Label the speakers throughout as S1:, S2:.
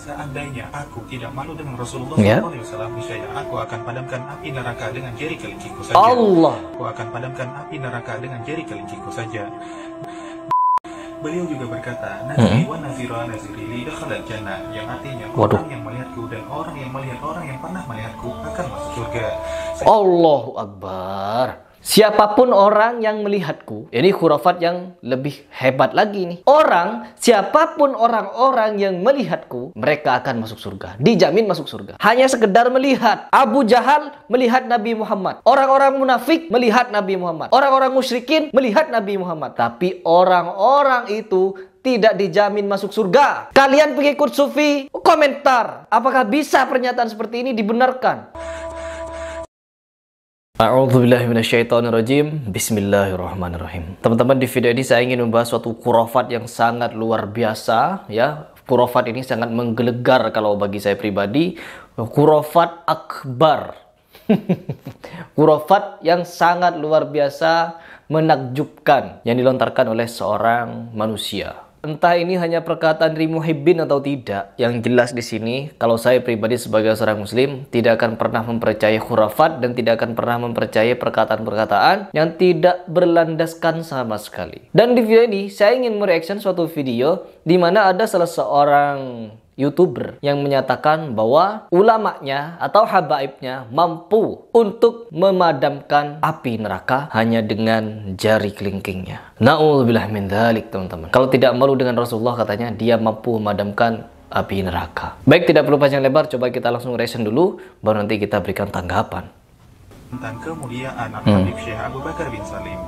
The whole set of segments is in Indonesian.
S1: Seandainya aku tidak malu dengan Rasulullah SAW, niscaya aku akan padamkan api neraka dengan jari kelingkingku saja. Aku akan padamkan api neraka dengan jari kelingkingku saja. Beliau juga berkata, Naziri wa naziru naziri li dakhalal jannah, yang artinya orang yang melihatku dan orang yang melihat orang yang pernah melihatku akan masuk surga.
S2: Allahu Akbar. Siapapun orang yang melihatku, ini khurafat yang lebih hebat lagi nih. Siapapun orang-orang yang melihatku, mereka akan masuk surga. Dijamin masuk surga. Hanya sekedar melihat. Abu Jahal melihat Nabi Muhammad. Orang-orang munafik melihat Nabi Muhammad. Orang-orang musyrikin melihat Nabi Muhammad. Tapi orang-orang itu tidak dijamin masuk surga. Kalian pengikut sufi, komentar. Apakah bisa pernyataan seperti ini dibenarkan? A'udzubillahiminasyaitonirrajim. Bismillahirrahmanirrahim. Teman-teman, di video ini saya ingin membahas suatu khurafat yang sangat luar biasa ya. Khurafat ini sangat menggelegar kalau bagi saya pribadi. Khurafat akbar. Khurafat yang sangat luar biasa, menakjubkan, yang dilontarkan oleh seorang manusia. Entah ini hanya perkataan dari muhibbin atau tidak. Yang jelas di sini, kalau saya pribadi sebagai seorang muslim, tidak akan pernah mempercayai khurafat dan tidak akan pernah mempercayai perkataan-perkataan yang tidak berlandaskan sama sekali. Dan di video ini, saya ingin mereaction suatu video di mana ada salah seorang YouTuber yang menyatakan bahwa ulamanya atau habaibnya mampu untuk memadamkan api neraka hanya dengan jari kelingkingnya. Na'udzubillah min dzalik, teman-teman. Kalau tidak malu dengan Rasulullah, katanya dia mampu memadamkan api neraka. Baik, tidak perlu panjang lebar, coba kita langsung reaction dulu, baru nanti kita berikan tanggapan.
S1: Tentang kemuliaan Al-Habib Syekh Abu Bakar bin Salim.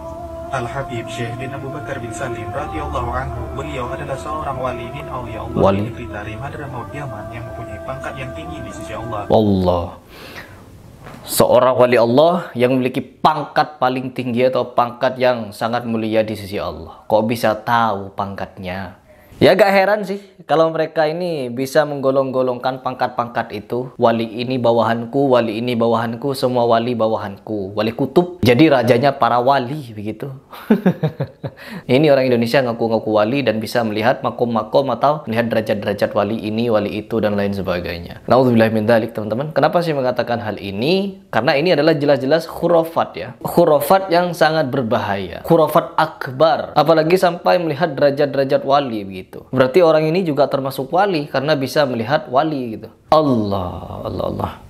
S1: Al-Habib Syekh bin Abu Bakar bin Salim radhiyallahu anhu, beliau adalah seorang wali min awliya Allah di negeri Tarim Hadramaut Yaman yang mempunyai pangkat yang tinggi di sisi Allah.
S2: Seorang wali Allah yang memiliki pangkat paling tinggi atau pangkat yang sangat mulia di sisi Allah. Kok bisa tahu pangkatnya? Ya gak heran sih kalau mereka ini bisa menggolong-golongkan pangkat-pangkat itu. Wali ini bawahanku, wali ini bawahanku, semua wali bawahanku. Wali kutub, jadi rajanya para wali begitu. Ini orang Indonesia ngaku-ngaku wali dan bisa melihat makom-makom atau melihat derajat-derajat wali ini, wali itu, dan lain sebagainya. Na'udzubillah min dzalik, teman-teman. Kenapa saya mengatakan hal ini? Karena ini adalah jelas-jelas khurafat ya. Khurafat yang sangat berbahaya. Khurafat akbar. Apalagi sampai melihat derajat-derajat wali begitu. Berarti orang ini juga termasuk wali karena bisa melihat wali gitu. Allah.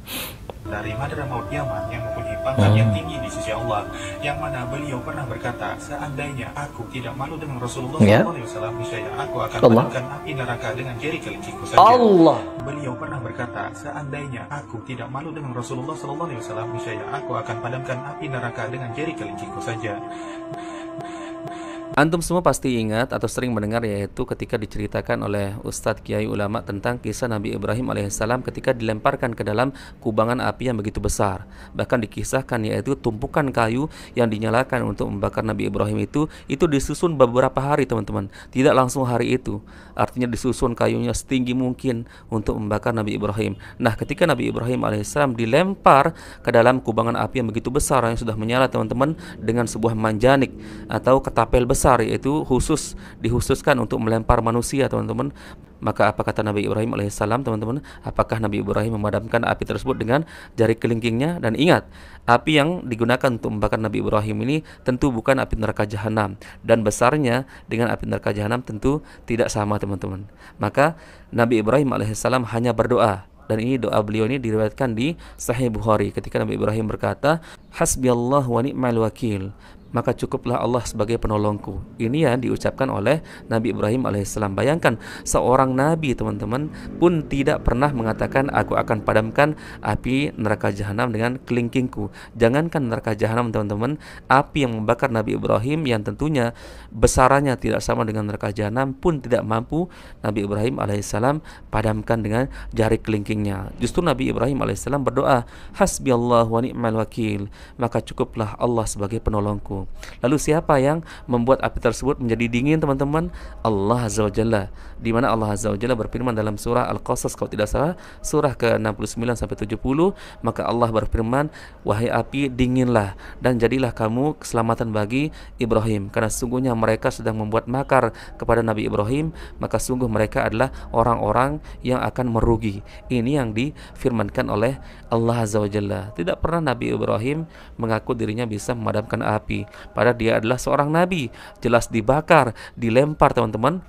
S1: Dari Hadramaut Yaman yang mempunyai pangkat yang tinggi di sisi Allah, yang mana beliau pernah berkata, seandainya aku tidak malu dengan Rasulullah SAW, niscaya aku akan padamkan api neraka dengan jari kelingkingku saja. Beliau pernah berkata, seandainya aku tidak malu dengan Rasulullah SAW, niscaya aku akan padamkan api neraka dengan jari kelingkingku saja.
S3: Antum semua pasti ingat atau sering mendengar, yaitu ketika diceritakan oleh Ustadz Kiai Ulama tentang kisah Nabi Ibrahim alaihissalam ketika dilemparkan ke dalam kubangan api yang begitu besar. Bahkan dikisahkan yaitu tumpukan kayu yang dinyalakan untuk membakar Nabi Ibrahim itu disusun beberapa hari, teman-teman. Tidak langsung hari itu. Artinya disusun kayunya setinggi mungkin untuk membakar Nabi Ibrahim. Nah, ketika Nabi Ibrahim alaihissalam dilempar ke dalam kubangan api yang begitu besar yang sudah menyala, teman-teman, dengan sebuah manjanik atau ketapel besar, yaitu dihususkan untuk melempar manusia, teman-teman. Maka apa kata Nabi Ibrahim alaihissalam, teman-teman? Apakah Nabi Ibrahim memadamkan api tersebut dengan jari kelingkingnya? Dan ingat, api yang digunakan untuk membakar Nabi Ibrahim ini tentu bukan api neraka jahanam, dan besarnya dengan api neraka jahanam tentu tidak sama, teman-teman. Maka Nabi Ibrahim alaihissalam hanya berdoa. Dan ini doa beliau ini diriwayatkan di Sahih Bukhari ketika Nabi Ibrahim berkata, hasbiyallah wa ni'mal wakil, maka cukuplah Allah sebagai penolongku. Ini yang diucapkan oleh Nabi Ibrahim alaihissalam. Bayangkan, seorang nabi, teman-teman, pun tidak pernah mengatakan aku akan padamkan api neraka jahanam dengan kelingkingku. Jangankan neraka jahanam, teman-teman, api yang membakar Nabi Ibrahim yang tentunya besarannya tidak sama dengan neraka jahanam pun tidak mampu Nabi Ibrahim alaihissalam padamkan dengan jari kelingkingnya. Justru Nabi Ibrahim alaihissalam berdoa, hasbiyallah wa ni'mal wakil, maka cukuplah Allah sebagai penolongku. dibunuh. Lalu siapa yang membuat api tersebut menjadi dingin, teman-teman? Allah Azza wa Jalla. Di mana Allah Azza wa Jalla berfirman dalam surah Al-Qasas kalau tidak salah, surah ke-69 sampai 70, maka Allah berfirman, wahai api, dinginlah dan jadilah kamu keselamatan bagi Ibrahim, karena sungguhnya mereka sedang membuat makar kepada Nabi Ibrahim, maka sungguh mereka adalah orang-orang yang akan merugi. Ini yang difirmankan oleh Allah Azza wa Jalla. Tidak pernah Nabi Ibrahim mengaku dirinya bisa memadamkan api, padahal dia adalah seorang nabi. Jelas dibakar, dilempar, teman-teman,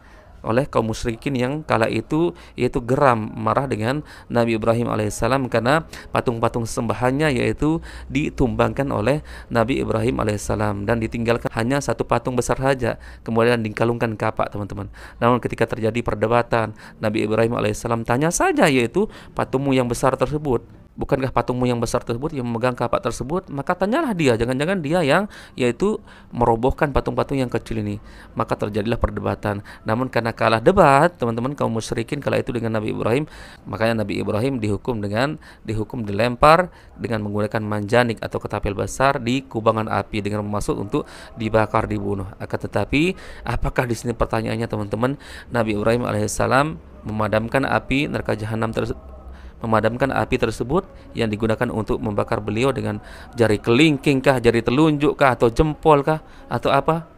S3: oleh kaum musyrikin yang kala itu yaitu geram marah dengan Nabi Ibrahim alaihissalam karena patung-patung sembahannya yaitu ditumbangkan oleh Nabi Ibrahim alaihissalam dan ditinggalkan hanya satu patung besar saja, kemudian dikalungkan kapak, teman-teman. Namun ketika terjadi perdebatan, Nabi Ibrahim alaihissalam tanya saja, yaitu patungmu yang besar tersebut, bukankah patungmu yang besar tersebut yang memegang kapak tersebut? Maka tanyalah dia, jangan-jangan dia yang yaitu merobohkan patung-patung yang kecil ini. Maka terjadilah perdebatan. Namun karena kalah debat, teman-teman, kaum musyrikin kala itu dengan Nabi Ibrahim, makanya Nabi Ibrahim dihukum dilempar dengan menggunakan manjanik atau ketapel besar di kubangan api dengan bermaksud untuk dibakar, dibunuh. Akan tetapi apakah di sini pertanyaannya, teman-teman, Nabi Ibrahim alaihissalam memadamkan api neraka jahanam memadamkan api tersebut yang digunakan untuk membakar beliau dengan jari kelingking kah, jari telunjuk kah, atau jempol kah, atau apa?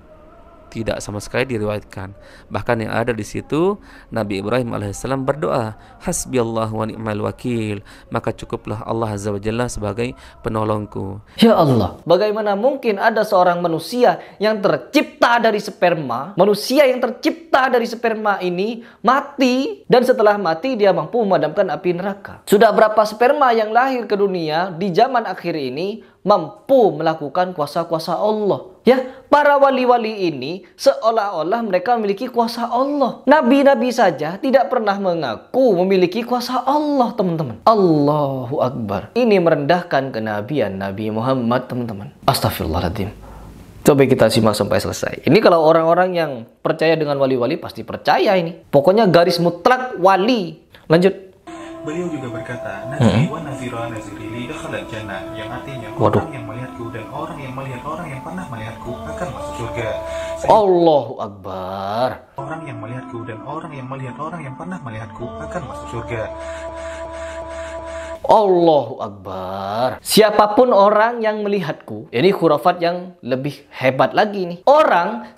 S3: Tidak sama sekali diriwayatkan. Bahkan yang ada di situ, Nabi Ibrahim alaihissalam berdoa, hasbiyallahu wa ni'mal wakil, maka cukuplah Allah Azza wa Jalla sebagai penolongku.
S2: Ya Allah, bagaimana mungkin ada seorang manusia yang tercipta dari sperma, manusia yang tercipta dari sperma ini mati, dan setelah mati dia mampu memadamkan api neraka. Sudah berapa sperma yang lahir ke dunia di zaman akhir ini mampu melakukan kuasa-kuasa Allah. Ya, para wali-wali ini seolah-olah mereka memiliki kuasa Allah. Nabi-nabi saja tidak pernah mengaku memiliki kuasa Allah, teman-teman. Allahu Akbar. Ini merendahkan kenabian Nabi Muhammad, teman-teman. Astagfirullahaladzim. Coba kita simak sampai selesai. Ini kalau orang-orang yang percaya dengan wali-wali pasti percaya ini. Pokoknya garis mutlak wali. Lanjut.
S1: Beliau juga berkata, Nazri wa nazira naziri li dakhalat jannah, yang artinya orang yang melihatku dan orang yang melihat orang yang pernah melihatku akan masuk surga.
S2: Allahu Akbar.
S1: Orang yang melihatku dan orang yang melihat orang yang pernah melihatku akan masuk surga.
S2: Allahu Akbar. Siapapun orang yang melihatku, ini khurafat yang lebih hebat lagi nih.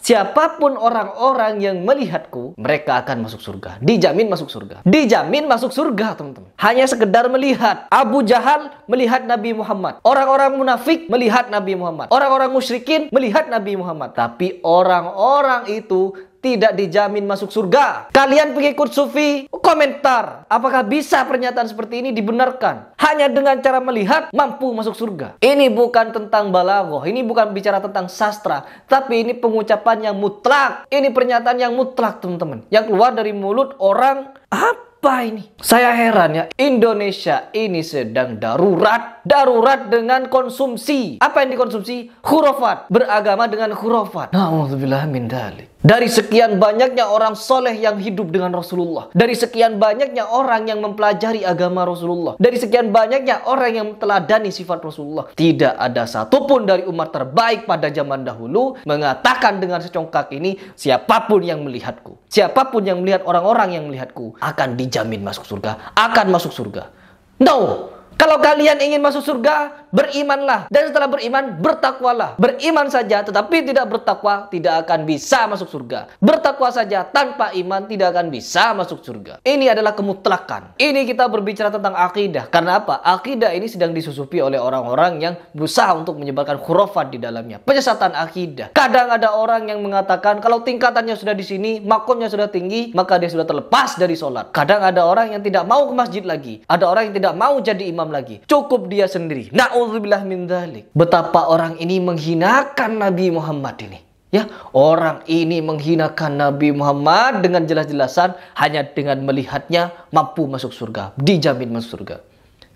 S2: Siapapun orang-orang yang melihatku, mereka akan masuk surga. Dijamin masuk surga. Dijamin masuk surga, teman-teman. Hanya sekedar melihat. Abu Jahal melihat Nabi Muhammad. Orang-orang munafik melihat Nabi Muhammad. Orang-orang musyrikin melihat Nabi Muhammad. Tapi orang-orang itu tidak dijamin masuk surga. Kalian pengikut sufi, komentar. Apakah bisa pernyataan seperti ini dibenarkan? Hanya dengan cara melihat mampu masuk surga. Ini bukan tentang balaghah, ini bukan bicara tentang sastra, tapi ini pengucapan yang mutlak. Ini pernyataan yang mutlak, teman-teman, yang keluar dari mulut orang. Apa ini? Saya heran ya, Indonesia ini sedang darurat. Darurat dengan konsumsi. Apa yang dikonsumsi? Khurafat. Beragama dengan khurafat. Na'udzubillah min dzalik. Dari sekian banyaknya orang soleh yang hidup dengan Rasulullah, dari sekian banyaknya orang yang mempelajari agama Rasulullah, dari sekian banyaknya orang yang teladani sifat Rasulullah, tidak ada satupun dari umat terbaik pada zaman dahulu mengatakan dengan secongkak ini, siapapun yang melihatku, siapapun yang melihat orang-orang yang melihatku akan dijamin masuk surga, akan masuk surga. No! Kalau kalian ingin masuk surga, berimanlah. Dan setelah beriman, bertakwalah. Beriman saja tetapi tidak bertakwa, tidak akan bisa masuk surga. Bertakwa saja tanpa iman, tidak akan bisa masuk surga. Ini adalah kemutlakan. Ini kita berbicara tentang akidah. Karena apa? Akidah ini sedang disusupi oleh orang-orang yang berusaha untuk menyebarkan khurafat di dalamnya. Penyesatan akidah. Kadang ada orang yang mengatakan, kalau tingkatannya sudah di sini, makomnya sudah tinggi, maka dia sudah terlepas dari sholat. Kadang ada orang yang tidak mau ke masjid lagi. Ada orang yang tidak mau jadi imam lagi. Cukup dia sendiri. Na'udzubillah min dzalik. Betapa orang ini menghinakan Nabi Muhammad ini. Ya, orang ini menghinakan Nabi Muhammad dengan jelas-jelasan hanya dengan melihatnya mampu masuk surga, dijamin masuk surga.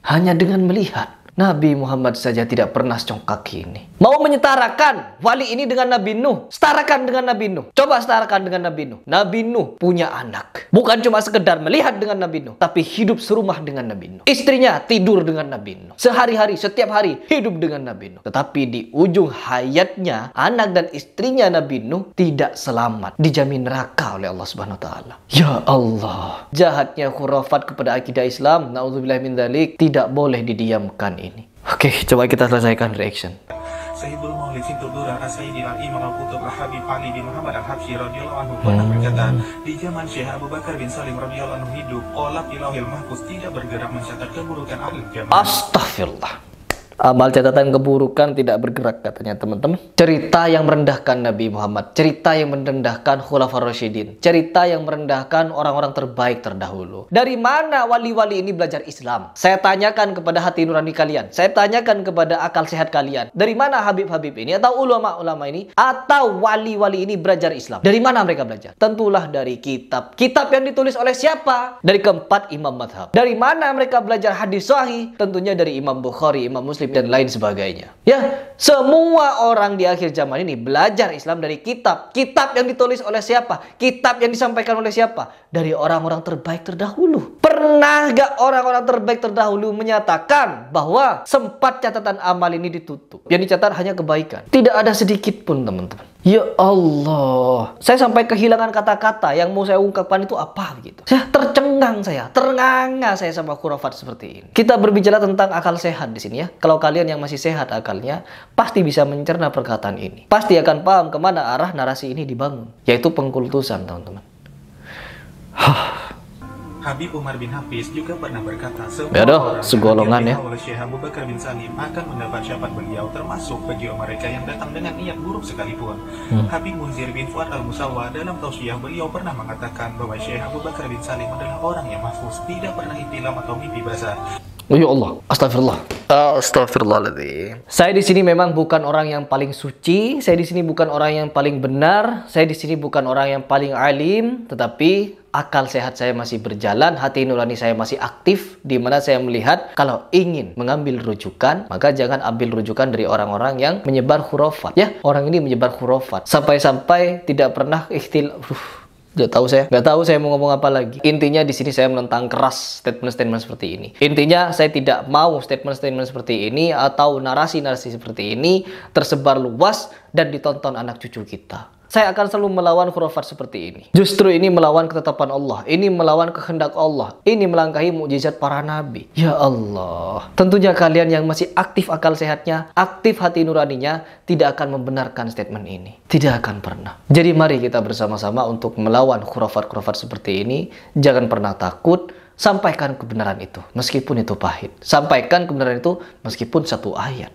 S2: Hanya dengan melihat. Nabi Muhammad saja tidak pernah secongkak ini. Mau menyetarakan wali ini dengan Nabi Nuh. Setarakan dengan Nabi Nuh. Coba setarakan dengan Nabi Nuh. Nabi Nuh punya anak. Bukan cuma sekedar melihat dengan Nabi Nuh, tapi hidup serumah dengan Nabi Nuh. Istrinya tidur dengan Nabi Nuh. Sehari-hari, setiap hari hidup dengan Nabi Nuh. Tetapi di ujung hayatnya, anak dan istrinya Nabi Nuh tidak selamat. Dijamin neraka oleh Allah Subhanahu wa taala. Ya Allah. Jahatnya khurafat kepada akidah Islam. Nauzubillah min dzalik. Tidak boleh didiamkan ini. Oke, coba kita selesaikan reaction.
S1: Sayyidul Maulid Fintudura As-Sayyidil Al-Imam Al-Qutub Al-Habib Ali bin Muhammad Al-Habsyi radhiyallahu anhu pernah berkata, di zaman Syekh Abu Bakar bin Salim radhiyallahu anhu hidup, Qalab Ilahil Mahfuz tidak bergerak mencatat keburukan ahli jamaah.
S2: Astagfirullah. Amal catatan keburukan tidak bergerak, katanya teman-teman. Cerita yang merendahkan Nabi Muhammad, cerita yang merendahkan Khulafaur Rasyidin, cerita yang merendahkan orang-orang terbaik terdahulu. Dari mana wali-wali ini belajar Islam? Saya tanyakan kepada hati nurani kalian, saya tanyakan kepada akal sehat kalian. Dari mana Habib-Habib ini, atau ulama-ulama ini, atau wali-wali ini belajar Islam? Dari mana mereka belajar? Tentulah dari kitab. Kitab yang ditulis oleh siapa? Dari keempat imam madhab. Dari mana mereka belajar hadis sahih? Tentunya dari Imam Bukhari, Imam Muslim, dan lain sebagainya. Ya, semua orang di akhir zaman ini belajar Islam dari kitab. Kitab yang ditulis oleh siapa? Kitab yang disampaikan oleh siapa? Dari orang-orang terbaik terdahulu. Pernah gak orang-orang terbaik terdahulu menyatakan bahwa sempat catatan amal ini ditutup? Yang dicatat hanya kebaikan. Tidak ada sedikit pun, teman-teman. Ya Allah, saya sampai kehilangan kata-kata yang mau saya ungkapkan itu apa gitu. Saya tercengang, ternganga saya sama khurafat seperti ini. Kita berbicara tentang akal sehat di sini ya. Kalau kalian yang masih sehat akalnya, pasti bisa mencerna perkataan ini. Pasti akan paham kemana arah narasi ini dibangun, yaitu pengkultusan, teman-teman.
S1: Habib Umar bin Hafiz juga pernah berkata,
S2: segolongan ya.
S1: Oleh Syekh Abu Bakar bin Salim akan mendapat syafaat beliau, termasuk bagi mereka yang datang dengan niat buruk sekalipun. Habib Munzir bin Fuad al-Musawwa dalam tausiah beliau pernah mengatakan bahwa Syekh Abu Bakar bin Salim adalah orang yang mahfuz, tidak pernah ihtilam atau mimpi basah.
S2: Oh ya Allah, astagfirullah. Astagfirullahaladzim. Saya di sini memang bukan orang yang paling suci, saya di sini bukan orang yang paling benar, saya di sini bukan orang yang paling alim, tetapi akal sehat saya masih berjalan, hati nurani saya masih aktif, di mana saya melihat kalau ingin mengambil rujukan, maka jangan ambil rujukan dari orang-orang yang menyebar khurafat. Ya, orang ini menyebar khurafat sampai-sampai tidak pernah Gak tahu saya mau ngomong apa lagi. Intinya di sini saya menentang keras statement-statement seperti ini. Intinya saya tidak mau statement-statement seperti ini atau narasi-narasi seperti ini tersebar luas dan ditonton anak cucu kita. Saya akan selalu melawan khurafat seperti ini. Justru ini melawan ketetapan Allah. Ini melawan kehendak Allah. Ini melangkahi mukjizat para nabi. Ya Allah. Tentunya kalian yang masih aktif akal sehatnya, aktif hati nuraninya, tidak akan membenarkan statement ini. Tidak akan pernah. Jadi mari kita bersama-sama untuk melawan khurafat-khurafat seperti ini. Jangan pernah takut. Sampaikan kebenaran itu, meskipun itu pahit. Sampaikan kebenaran itu, meskipun satu ayat.